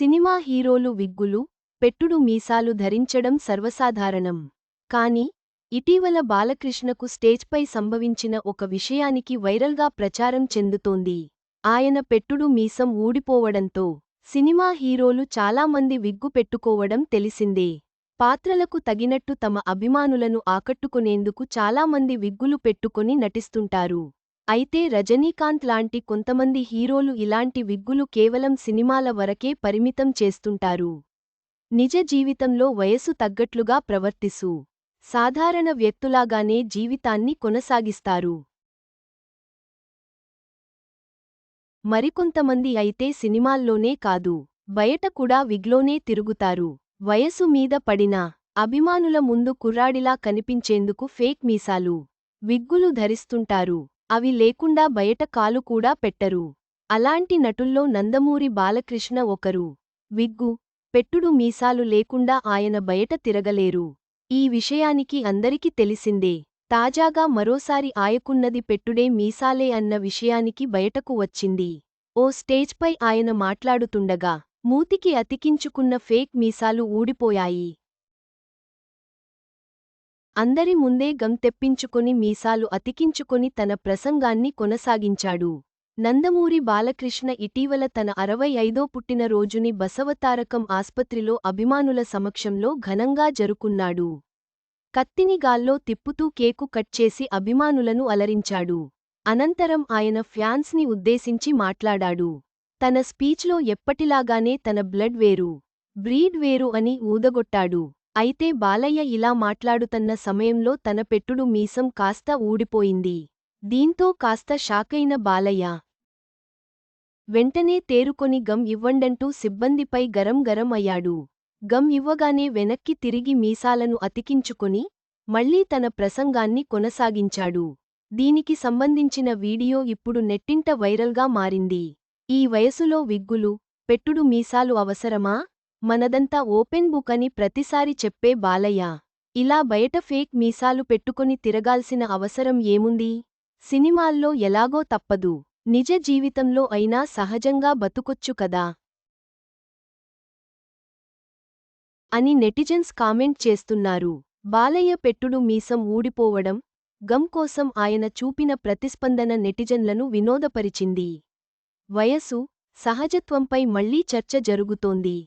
Cinema హీరోలు విగ్గులు, పెట్టుడు మీసాలు ధరించడం సర్వసాధారణం. కాని, ఇటీవల బాలకృష్ణకు స్టేజ్పై సంభవించిన ఒక విషయానికి వైరల్గా ప్రచారం చెందుతోంది. ఆయన పెట్టుడు మీసం ఊడిపోవడంతో, సినిమా హీరోలు చాలామంది విగ్గు పెట్టుకోవడం తెలిసిందే. పాత్రలకు తగినట్టు తమ అభిమానులను ఆకట్టుకునేందుకు చాలామంది విగ్గులు పెట్టుకొని నటిస్తుంటారు. అయితే రజనీకాంత్ లాంటి కొంతమంది హీరోలు ఇలాంటి విగ్గులు కేవలం సినిమాల వరకే పరిమితం చేస్తుంటారు. నిజ జీవితంలో వయసు తగ్గట్లుగా ప్రవర్తిస్తూ సాధారణ వ్యక్తులాగానే జీవితాన్ని కొనసాగిస్తారు. మరికొంతమంది అయితే సినిమాల్లోనే కాదు, బయట కూడా విగ్లోనే తిరుగుతారు. వయసు మీద పడినా అభిమానుల ముందు కుర్రాడిలా కనిపించేందుకు ఫేక్ మీసాలు, విగ్గులు ధరిస్తుంటారు. అవి లేకుండా బయట కాలు కూడా పెట్టరు. అలాంటి నటుల్లో నందమూరి బాలకృష్ణ ఒకరు. విగ్గు, పెట్టుడు మీసాలు లేకుండా ఆయన బయట తిరగలేరు. ఈ విషయానికి అందరికీ తెలిసిందే. తాజాగా మరోసారి ఆయకున్నది పెట్టుడే మీసాలే అన్న విషయానికి బయటకు వచ్చింది. ఓ స్టేజ్పై ఆయన మాట్లాడుతుండగా మూతికి అతికించుకున్న ఫేక్ మీసాలు ఊడిపోయాయి. అందరి ముందే గమ్ తెప్పించుకొని మీసాలు అతికించుకొని తన ప్రసంగాన్ని కొనసాగించాడు. నందమూరి బాలకృష్ణ ఇటీవల తన 65వ పుట్టినరోజుని బసవతారకం ఆస్పత్రిలో అభిమానుల సమక్షంలో ఘనంగా జరుపుకున్నాడు. కత్తిని గాల్లో తిప్పుతూ కేకు కట్ చేసి అభిమానులను అలరించాడు. అనంతరం ఆయన ఫ్యాన్స్ని ఉద్దేశించి మాట్లాడాడు. తన స్పీచ్లో ఎప్పటిలాగానే తన బ్లడ్ వేరు, బ్రీడ్ వేరు అని ఊదగొట్టాడు. అయితే బాలయ్య ఇలా మాట్లాడుతన్న సమయంలో తన పెట్టుడు మీసం కాస్త ఊడిపోయింది. దీంతో కాస్త షాకైన బాలయ్య వెంటనే తేరుకొని గమ్ ఇవ్వండంటూ సిబ్బందిపై గరం గరం అయ్యాడు. గమ్ ఇవ్వగానే వెనక్కి తిరిగి మీసాలను అతికించుకొని మళ్లీ తన ప్రసంగాన్ని కొనసాగించాడు. దీనికి సంబంధించిన వీడియో ఇప్పుడు నెట్టింట వైరల్గా మారింది. ఈ వయసులో విగ్గులు, పెట్టుడు మీసాలు అవసరమా? మనదంతా ఓపెన్ బుక్ అని ప్రతిసారి చెప్పే బాలయ్య ఇలా బయట ఫేక్ మీసాలు పెట్టుకొని తిరగాల్సిన అవసరం ఏముంది? సినిమాల్లో ఎలాగో తప్పదు, నిజ జీవితంలో అయినా సహజంగా బతుకొచ్చు కదా అని నెటిజన్స్ కామెంట్ చేస్తున్నారు. బాలయ్య పెట్టుడు మీసం ఊడిపోవడం, గమ్ కోసం ఆయన చూపిన ప్రతిస్పందన నెటిజన్లను వినోదపరిచింది. వయసు, సహజత్వంపై మళ్లీ చర్చ జరుగుతోంది.